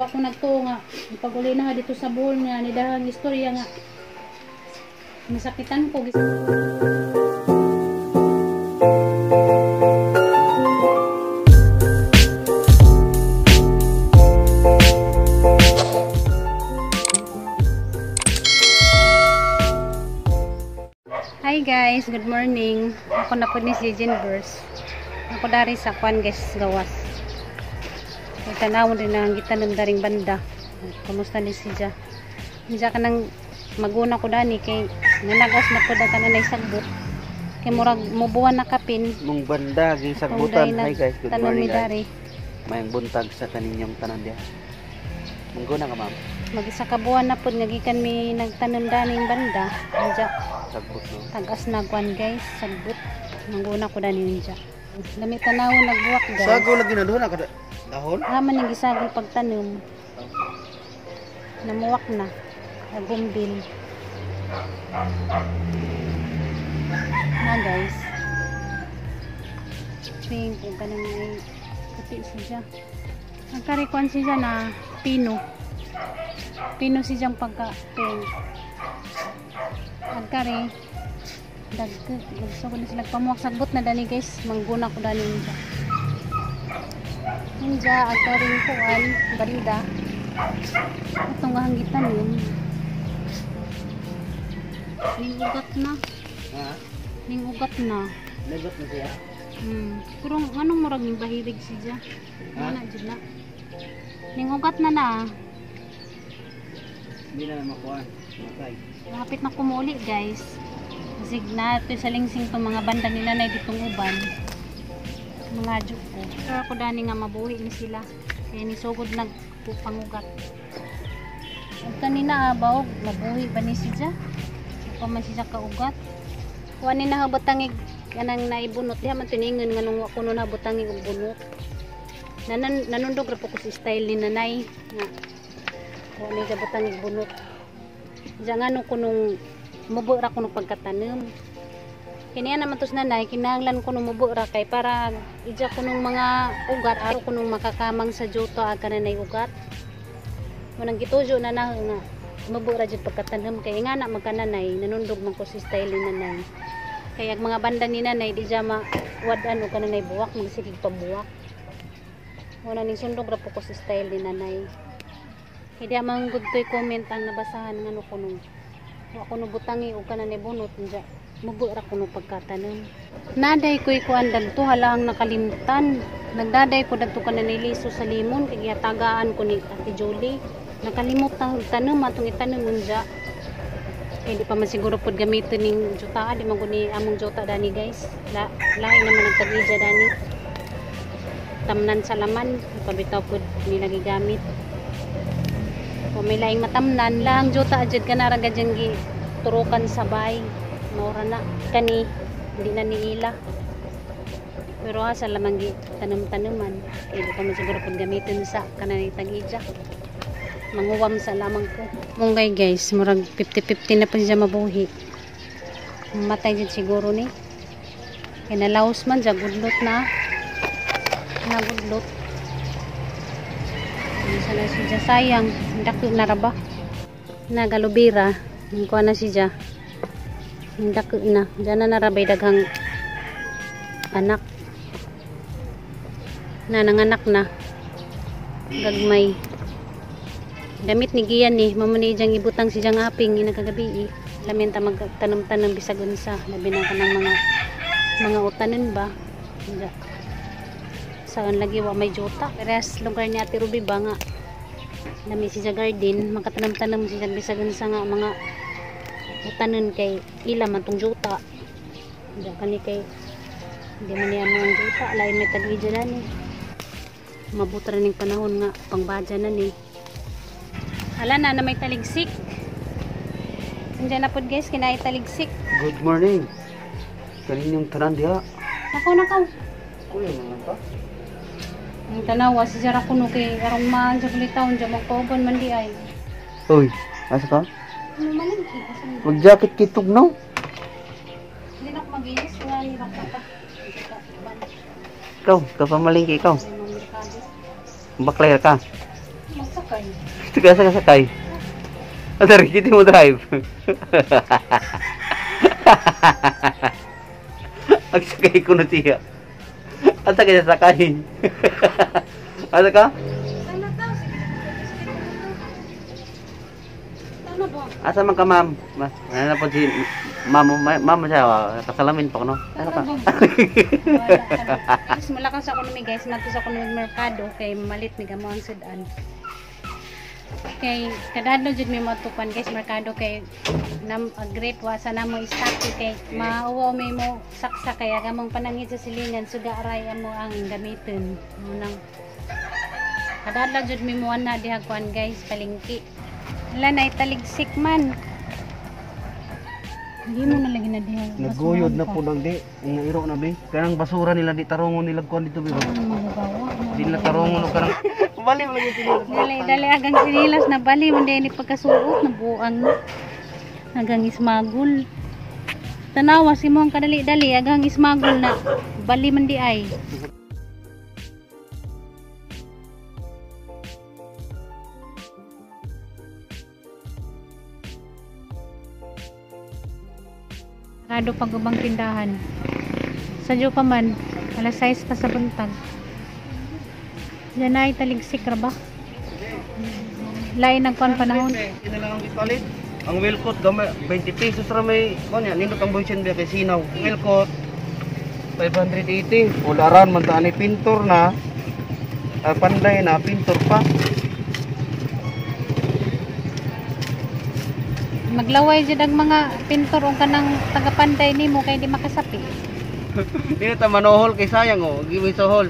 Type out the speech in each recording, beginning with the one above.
Ako nagtuo nga, ipag-uli na dito sa buhol nga, nidahang istorya nga. Masakitan ko. Hi guys, good morning. Ako na po ni si Jinverse. Ako dari sa kwan guys, gawas. Tanaw din ang kita ng daring banda. Kumusta ni siya? Siya ka nang maguna ko dani kay nanagas na po daga na sagbot. Kay murag mubuan na kapin. Mong banda ging sagbutan. Hi guys, good morning guys. Mayang buntag sa kaninyong tanan diha. Mangguna ka ma'am. Mag-isa ka buwan na po nagikan mi nagtanom daning banda. Siya sagbot no. Tagas na kwan guys, sagbot. Mangguna ko dani siya. Lami tanaw nagbuwak guys. Sago lagi na doon kada dahon. Haman yung gisagol pagtanom. Namuwak na. Nagumbil. Na guys. Pink kung ka nang may kati siya. Nagkarikuan siya na pino. Pino siyang pagka-pink. Nagkari. Gusto ko na sila pamuwak sagbot na dani guys. Mangguna ko dani siya. Hinja, agkaring kuan, barida. Itong gahangitan yun. Ningugat na. Ha? Ningugat na. Nagot na siya. Pero anong murag yung bahirig siya? Ha? Ano dyan na? Ningugat na na. Hindi na makuha. Matay. Lapit na kumuli guys. Kasi na ito sa lingsing itong mga banda nila na ditong uban. Mga juk ko. Pero ako dani nga mabuhi ni sila. Kaya nisugod nagpupangugat. At kanina abaw, mabuhi ba ni siya? Ako man siya kaugat. Kuha ni nahabotangig kanang naibunot. Diha man tiningon nga nung ako nun nahabotangig og bunot. Nanundog ra po ko si style ni nanay. Nga. Kuha ni nahabotangig bunot. Diya nga nung kunong mubo ra ko nung pagkatanim. Kiniya naman tos nanay, kinahanglan ko nung mubura kay para ija ko nung mga ugat, aro ko nung makakamang sa juto aga na nay ugat. Munang gitujo na nga mubura jud pagkatanom kay nga na magkananay, nanundog man ko si style ni nanay. Kaya mga banda ni nanay di ja mawadan o kananay buwak, magsigig pabuwak. Muna ning sundog ra po ko si style ni nanay. Kaya di amang good toy comment ang nabasahan nga no kuno. Wa ko no butangi o kananay bunot nja. Mabura ko no pagkatanom. Naday ko ikuan dagto halang nakalimtan. Nagdaday ko dagto ka na niliso sa limon kay tagaan ko ni Ate Julie. Nakalimot ang tanom atong itanom unja. Kay di pa man siguro pud gamiton ning juta, di man guni among juta dani guys. Lahi naman ang tagija dani. Tamnan sa laman, pabitaw pud nila gigamit. Kung may laing matamnan lang juta ajud kana ra gadyan gi turukan sabay. Maura na kani hindi na niila pero asa lamang gi tanam-tanaman kaya di pa man siguro pag gamitin sa kanang tagija manguwam sa lamang ko munggay guys murag 50-50 na pa siya mabuhi matay dyan siguro ni kaya nalaos man dyan gudlot na nagudlot sana siya sayang dako na raba nagalubira kuha na siya dako na dyan na narabay daghang anak na nanganak na gagmay damit ni giyan ni mamuni diyang ibutang si diyang aping inagagabi lamenta magtanam-tanam bisag unsa labi na ka ng mga utanin ba saan lagi wa may juta res lugar ni Ate Ruby ba nga lami si garden makatanam-tanam si diyang bisag unsa nga mga utanon kay ila man tong juta diyan kani kay hindi man niya ang juta lain may tagidya na ni mabutra ning panahon nga pangbadya na ni ala na may taligsik andyan na po guys kinay taligsik. Good morning kaninyong tanan diha nakaw kuya naman ta ang tanawa si Jara kuno kay arong man sa kulitaon dyan magpauban man di ay uy asa ka? Malingki. Mag-jacket kitog no? Hindi na ako mag-inis. Nga ni Bakata. Ikaw, kapamalingki ikaw. Baklayer ka. Sakay. Ito ka sakay. Atari, kita mo drive. Ang sakay ko na siya. Ang sakay na sakay. Ano ka? Ano to? Ano ba? Asa man ka, ma'am? Ano na po si ma'am siya, kasalamin po, no? Ano ka? Mas malakas ako numi guys, natos ako ng merkado kay malit ni gamo ang sudan. Kay kadadlo jud mi matupan guys merkado kay grape wa sa namo stock kay mauwaw mi mo saksa kaya gamong panangit sa silingan suga aray amo ang gamiton. Munang kadadlo jud mi mo ana diha kuan guys palingki. Wala na italigsik man. Hindi mo na lagi na diha. Naguyod na po lang di. Ang iro na be. Kanang basura nila di tarungon nila kuan dito be. Di nila tarungon og kanang bali mo lagi sila. Dali agang sinilas na bali man din ni pagkasuot na buang na. Agang ismagul. Tanawa si mo ang kadali-dali agang ismagul na bali man di ay. Kado pagubang tindahan. Sadyo pa man, alas 6 pa sa buntag. Yan ay taligsik ra ba? Lain ang kuan panahon. Ina lang ang ipalit. Ang Wilcott gamay 20 pesos ra may kuan ya nindot ang boysen biya kay sinaw. Wilcott 580. Ularan man ta ani pintor na. Panday na pintor pa. Maglaway jud ang mga pintor ung kanang tagapanday nimo kay di makasapi. Dili ta manohol kay sayang oh. Giwi sohol.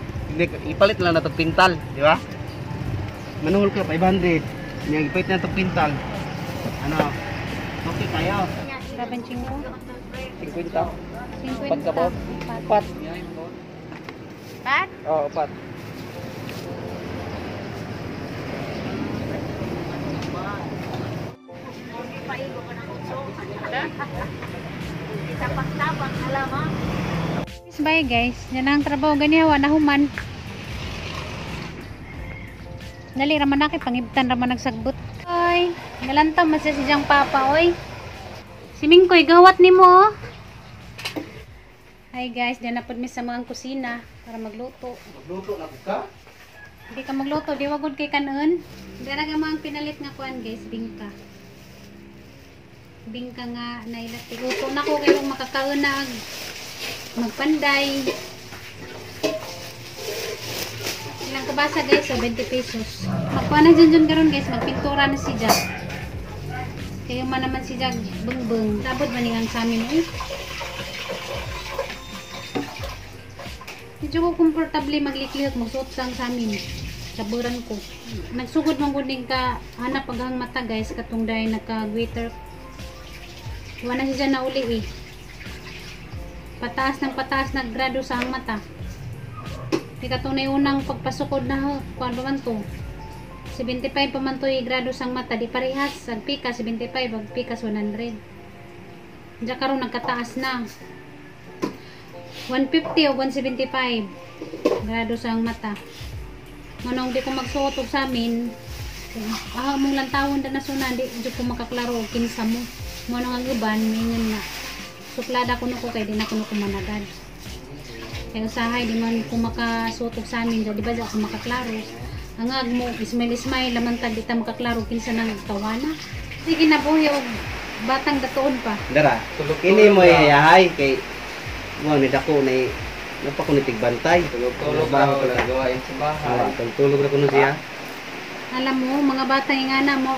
Ipalit lang na to pintal, di ba? Manohol ka 500. Niya ipalit na to pintal. Ano? Okay kayo. 75. 50. 50. Pat ka ba? Pat. Pat? Oo, pat. Bye guys, yan ang trabaho ganihawa na human. Dali raman na kay pangibtan raman nagsagbot. Oy, galantaw man siya si Jang Papa oy. Si Mingkoy gawat nimo oh. Hi guys, diyan na pud mi sa mga kusina para magluto. Magluto na ka? Hindi ka magluto, di wagod kay kanon. Dara ka mga pinalit nga kuan guys, bingka. Bingka nga nailati. Luto na ko kayo makakaunag. Magpanday. Ilang kabasa guys, 70 pesos. Magkuha na dyan karon guys, magpintura na si Jag. Kayo man naman si Jag, beng-beng. Sabot man ang sa amin eh. Medyo ko komportable magliklihot, magsuot sang sa amin. Saburan ko. Nagsugod mong guding ka, hanap paghang mata guys, katong dahil naka-glitter. Wala siya na uli eh. Pataas ng pataas naggrado sa ang mata. Di katunay unang pagpasukod na kuan pa man to. 75 pa man to grado sang mata, di parehas. Ang pika 75, ang pikas 100. Diya karon nagkataas na. 150 o 175 grado sang mata. Manong di ko magsuot og sa amin. Mong lantawon da na sunan di ko makaklaro og kinsa mo. Manong ang uban mingon na. Suklada ko nuko kay di na ko nuko managad. Kaya usahay di man ko makasutok sa amin, di ba ako makaklaro. Ang mo ismail laman tag di ta makaklaro kinsa nang tawana. Sige na buhi og batang datoon pa. Dara, ini mo yahay kay mo ni dako na napakunitig bantay. Tulog ba ako lang gawain sa bahay. Tulog na kuno siya. Alam mo, mga bata nga na mo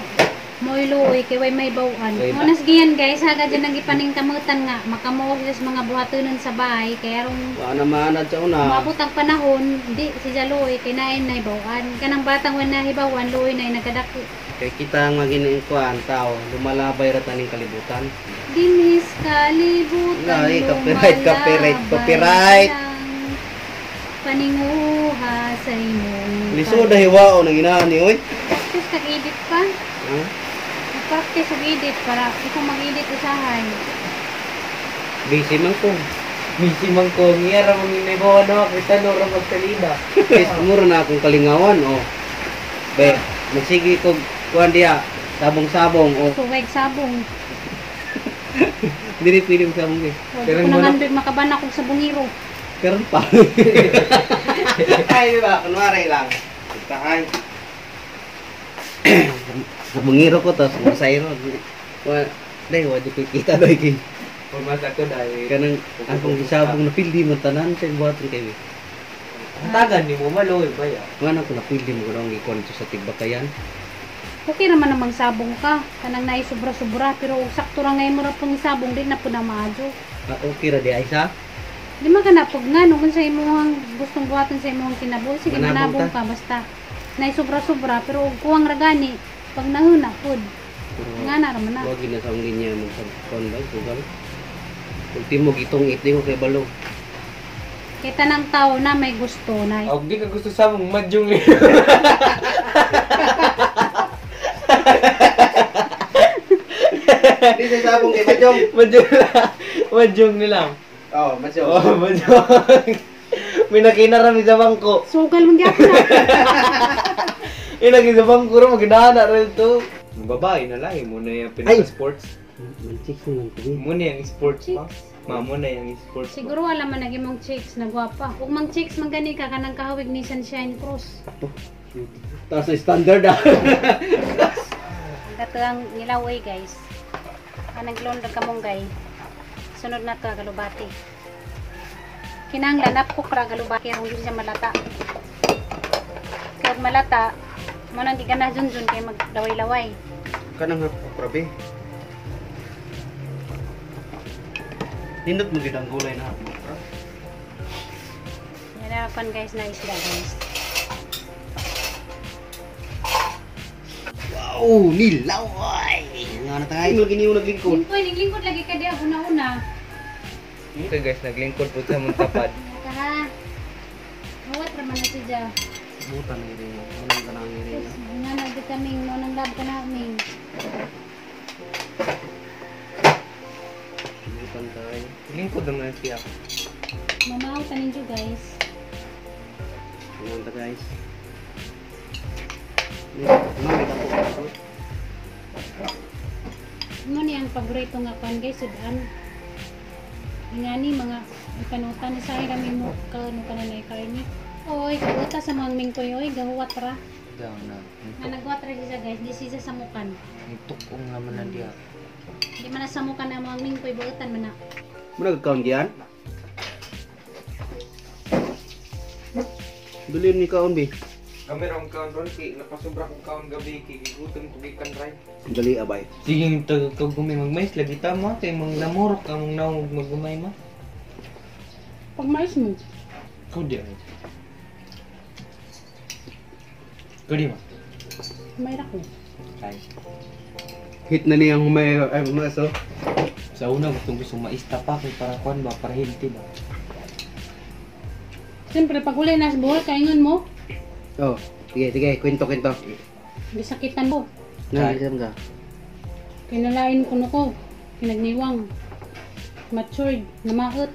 iluoy kay way may bawaan. Unas giyan guys, haga dyan nang ipaning kamutan nga, makamuog sa mga buhatunon sa bahay, kaya rong Wala manad sa una. mabot ang panahon, di si Jaloy kay nain na bawaan. Kanang batang wan na hibawan, luoy na nagkadako. Kay kita ang maging kuan tao, lumalabay ra taning kalibutan. Dinis kalibutan, Ay, copyright. Paninguha sa imong Lisod na hiwao nang inani oy. practice kag-edit pa. Practice kag-edit para ikaw mag-edit usahay. Busy man ko. Misi man ko, nga ra mong inagawa na, kita no ra magsalida. Guys, mura na akong kalingawan oh. Be, Nagsige ko kuan diya sabong-sabong o Suweg sabong. dili pili mo sabong eh. Huwag Pero ko wala- naman makabana kung sa bungiro. Karon pa. Ay ba, kunwari lang. Tahay. Sa bungiro ko to, sa sayro. Wa dai wa di kita doy kay. Pumasa ko dahil. Kanang akong gisabong na pildi mo tanan sa buhaton kay. Tagan ni mo maloy ba ya? Ngano ko na pildi mo gawang ikon sa tigbakayan. Okay naman namang sabong ka. Kanang nai sobra-sobra pero sakto ra ngay mo ra pong sabong din na po na maadyo. Ah, okay ra di ay sa. Di man ka na pag nga no kung sa imong gustong buhaton sa imong kinabuhi sige Manabong manabong ka basta. Nai sobra-sobra pero ug kuwang ra gani pag nahuna pud. Nga na raman na. Wag na sa linya mo sa kon ba sugal. Ultimo gitong iti ko kay balo. Kita ng tao na may gusto na. Og di ka gusto sabong madyong ni. Di sa sabong kay Bajong. Madyong lang. Madyong ni lang. Oh, Bajong. Oh, madyong. May nakinarami sa bangko. Sugal mong gyapon na. Ilagi sa bangko ro magdana rin to. Babae na lang mo na yung pinaka-sports. Manchik mo lang kami. Mo na yung sports pa. Chicks. Mamo na yung sports pa. Siguro alam man naging mong chicks na gwapa. Kung mang chicks man gani ka kanang kahawig ni Sunshine Cross. Taas na standard ah. Dato ang nilaway guys. Kanang glonda ka mong gay. Sunod na to galubati. Kinanglan napok ra galubati aron dili siya malata. Kaya malata, mo nang di ka na junjun kay magdaway-laway. Kanang prabe. Nindot mo gid ang gulay na hapon. Hirapan guys na isda guys. Wow, nilaway. Nga na tagay. Lagi niyo naglingkod. Lingkod, naglingkod lagi ka di una-una. Okay guys, naglingkod po sa mong tapad. Ka ha. Huwat raman na siya. Butan ni rin. Anong kanang ni rin. Nga na di kaming mo nang lab ka namin. Butan tayo. Lingkod naman siya. Mamaw tanin jo guys. Ano ta guys? Mamay ta po. Mo ni ang paborito nga pan guys sudan. Ingani mga kanutan ni sa kami mo kano kanay karni. Oy, kaguta sa mga mingkoy oy gahuwat ra. Daw na. Nga nagwat ra siya guys, di siya samukan. Tukong naman na diya. Di man na samukan ang mga mingkoy buutan man na. Muna ka-count diyan? Bilin ni kaon bi. Kami rong kaon ron kay napasobra kong kaon gabi kay gigutom ko gikan ray. Dali abay. Sige kag gumay magmais lagi ta mo kay mong namurok ka mong nawog magumay ma. Pag mais mo, Kudi ay. Kudi ma. may ra ko. Kay. Hit na niyang humay ay maso. Sa una gusto maista pa kay para kuan ba para healthy ba. Siyempre pag ulay na sa buhay kaingon mo, Oh, sige, kwento. gisakitan mo. Nalisam ka. Kinalain ko ko, pinagniwang, matured, namaot.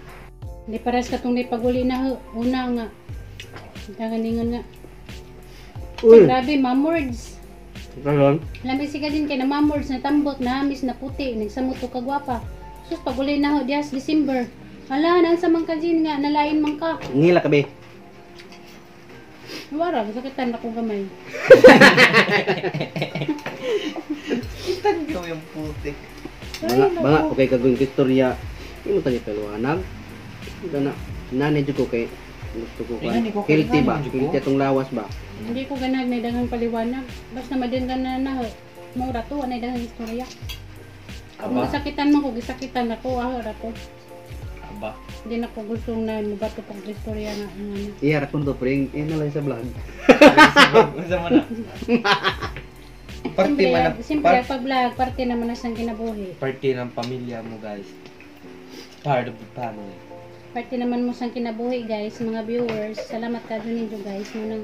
Hindi pares katong di paguli na ho. Una nga, taganingon nga. Uy, Grabe, mamords. karon. Lamig siya din kay na mamords na tambot, na hamis na puti, nagsamot ko kagwapa. Sus, paguli na ho, dias December. Hala, nang sa mga kajin nga, nalain man ka. Ngila ka be. Wara, sakitan ako gamay. Itan ko yung putik. Banga okay kagawin istorya. Imo tani peluanag. Dana nanay jud ko kay gusto ko kan. Ingani ko, Healthy ba? kailangan jud ko. Healthy atong lawas ba? Hindi ko ganag na daghang paliwanag. Basta madin ka na ho. Maura to, anay daghang istorya. Kung Aba. gisakitan mo ko, gisakitan ako, ra to. Aba. Hindi na ko gustong na mabato pang istorya na ano. Iya ra kun to pre, ina lang sa vlog. Unsa man na? Party man na Siyempre, pag vlog, parte naman na siyang kinabuhi. party ng pamilya mo guys. Part of the family. Parte naman mo siyang kinabuhi guys, mga viewers. Salamat ka dun ninyo guys. Munang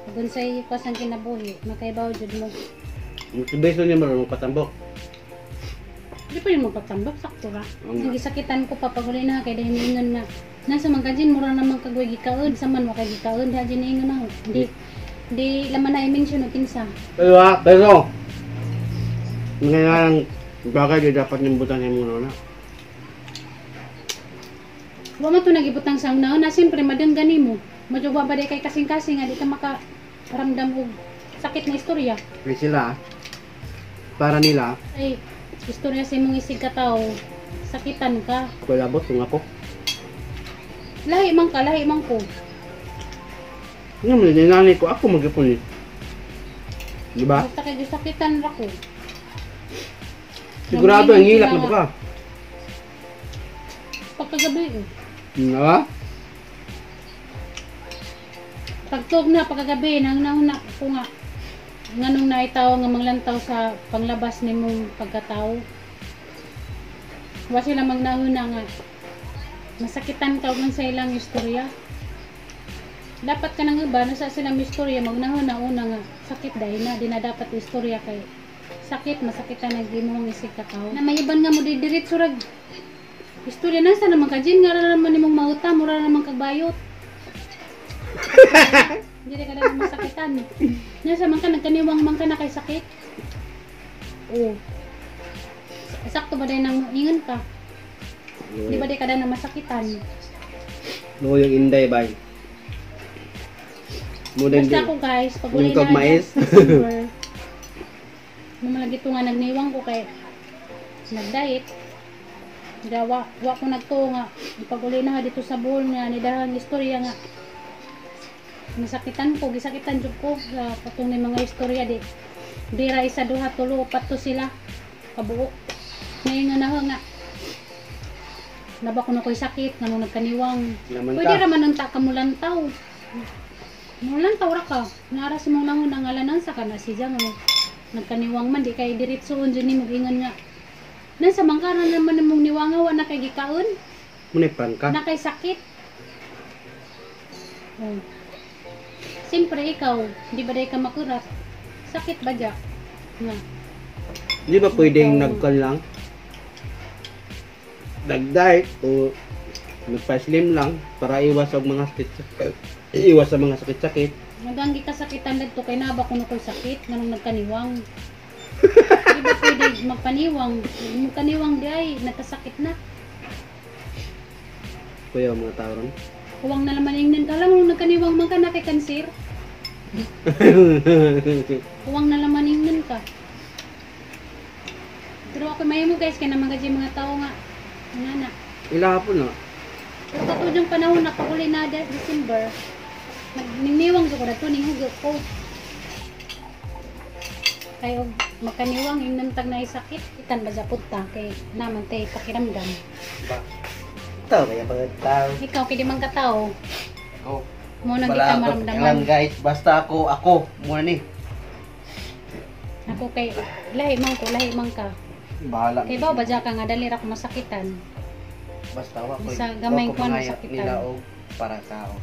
pagunsay ko siyang kinabuhi. Makaibaw jud mo. Beso niya marunong patambok. Hindi pa yung magpatambak, sakto ra. Oo nga. Ang gisakitan ko papaguli na kay dahil ningon na nasa magkajin, mura naman kagway gikaon, sa man wakay gikaon, dahil dyan ningon na. Hindi, Di laman na i-mention o kinsa. Pero, ngayon, bagay di dapat nimbutan niya muna na. Wa man to nagibutang sa una na siyempre madanggan nimo. Majuba ba day kay kasing-kasing nga di ka makaramdam og sakit na istorya. Kaya sila, para nila, Ay, istorya sa imong isig ka tao, sakitan ka. ako labot kung ako. Lahi man ka, lahi man ko. Ano mo, ninanay ko, ako mag-ipon eh. Diba? Basta kay sakitan ra ko. Sigurado, ang hilak na ba ka? Pagkagabi eh. Diba? Pagtog na pagkagabi nang nauna ko nga nganong naitaw nga manglantaw sa panglabas nimong pagkatao. Wa sila magnahuna nga masakitan ka man sa ilang istorya. Dapat ka nang iba na sa silang istorya magnahuna una nga sakit dahil na di na dapat istorya kay sakit masakitan ang imong isig ka tao. Na maiban nga mo didiretso rag istorya na sa naman ka Jin nga ra naman nimong mauta mura naman kagbayot. Hindi ka na masakitan. Nasa man ka nagkaniwang man ka na kay sakit. Oo. Sakto ba dahil nang ingan ka? Di ba di ka na masakitan? No, yung inday ba? Mudang Basta ako guys, pag uli yung kagmais. December, malagi ito nga nagniwang ko kay nag-diet. Wa ko nagto nga pag uli na dito sa buhol nga nidahang istorya nga masakitan ko, gisakitan jud ko sa patong ni mga istorya di. Dira isa duha tulo upat to sila kabuok. Ngayon nga nga naba ko na ko'y sakit nga nung nagkaniwang. Naman Pwede ka. raman nang takamulantaw. Mulantaw ra ka. Nara si mong nahon ang alanan sa kana siya nga nagkaniwang man di kay diretsoon dyan ni mag-ingon nga. Nasa mangkaran naman nimong niwangaw na kay gikaon. Muna ka. Na kay sakit. Oh. Siyempre ikaw, di ba day ka makurat? Sakit ba dya? Nga. Di ba pwedeng nagkan lang? Nag-diet o nagpa-slim lang para iwas sa mga sakit-sakit. Iwas sa mga sakit-sakit. Naganggi ka sakitan dito kay naba ko na ko'y sakit nga nung nagkaniwang. Di ba pwede magpaniwang? Magkaniwang di ay, nagkasakit na. Kuya, mga tao ron. Huwag na naman yung alam mo nagkaniwang man ka na kay kanser. Huwag na naman yung ka. Pero ako may mo guys, kaya naman kasi mga tao nga. Nga na. Ilahapon na. Pero katudong panahon na pag-uli na December, nagniwang ko na ito, ninghugot ko. Kaya magkaniwang yung nantag na isakit, itan ba sa puta, kay naman tayo pakiramdam. Tao kaya mga tao. Ikaw, kaya di man katao, Oh. muna kita Wala ako maramdaman. alam guys. Basta ako. Muna ni. Ako kay, lahi man ka. Bahala. Kay ba dyan ka nga, dali ra ko masakitan. Basta ako. Sa gamay ko, ano, pangayat sakitan. nila o para sa ako.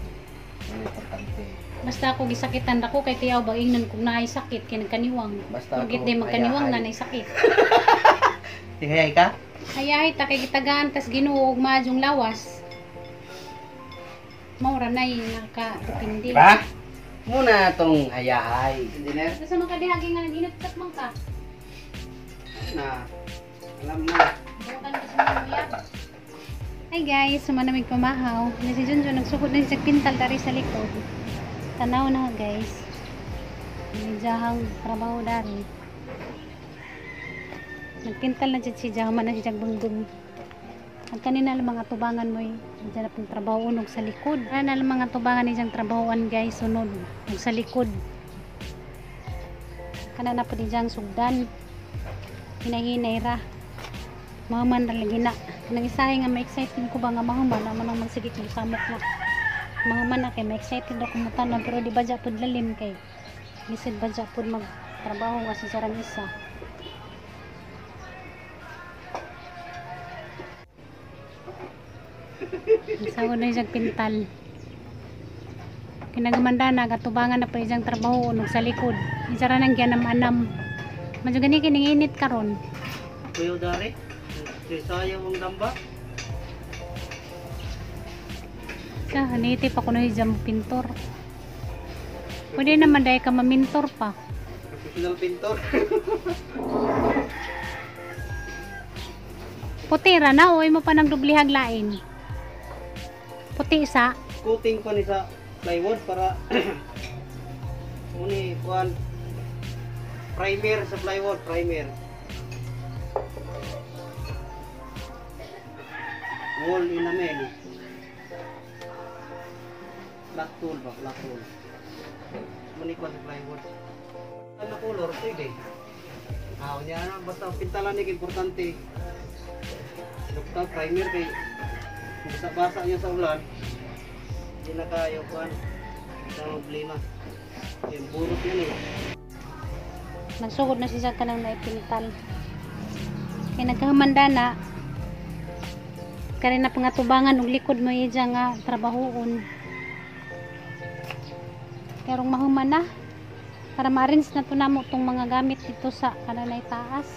Ano importante. Basta ako gisakitan ako kay tiyaw ba ingnan kung naay sakit kay nagkaniwang. Basta Pagit ako, di magkaniwang ayahay. na naay sakit. Tingayay ka? Hayay ta kay gitagaan tas Ginoo og maadjong lawas. Maura na nakadepende. Diba? Muna tong hayahay. Hindi na. Sa mga kadihagi nga naginaptak man ka. Na. Alam na. Bukan ka sa mga uyab. Hi guys, sumanamig pamahaw. Na si Junjun nagsukod na siya pintal dari sa likod. Tanaw na guys. Medjahang trabaho dari. Nagpintal na dyan si Jaman na siya bungbong. Ang kanina lang mga tubangan mo dyan na pong trabaho unog sa likod. Ano na lang mga tubangan ni dyan trabahoan guys sunod. Unog sa likod. Kana na po di dyan sugdan. Hinahinay ra. Mahuman na lagi na. Nang isahe nga ma-excited ko ba nga mahuman naman ang magsigit ng samok na. Mahuman na kay ma-excited ako mutanan pero di ba dyan po lalim kay. Lisod ba dyan po magtrabaho nga si Sarang isa. Isang na isang pintal. Kinagamanda na, katubangan na pa isang trabaho unog sa likod. Isara nang gianam-anam. Medyo gani kininginit karon. Kuya dari. Sayang mong damba. Sa hanitip ako na isang pintor. Pwede naman dahil ka mamintor pa. Professional pintor. Puti ra na, o mo pa ng dublihag lain. Puti sa. Coating pa ni sa plywood para muni kuan primer sa plywood, primer. Wall enamel. Black tool ba, black tool. Muni kuan sa plywood. Ano color pwede. Niya na basta pintalan ni importante. Lukta primer kay basa niya sa ulan. Hindi na kayo kuan. Hindi na problema. Yung burot yan eh. Nagsugod na siya kanang naipintal. Kaya nagkahamanda na. Kaya na pangatubangan og likod mo iya nga trabahoon. Kaya rong mahuman na. Para ma-arrange na to namo tong mga gamit dito sa kananay taas.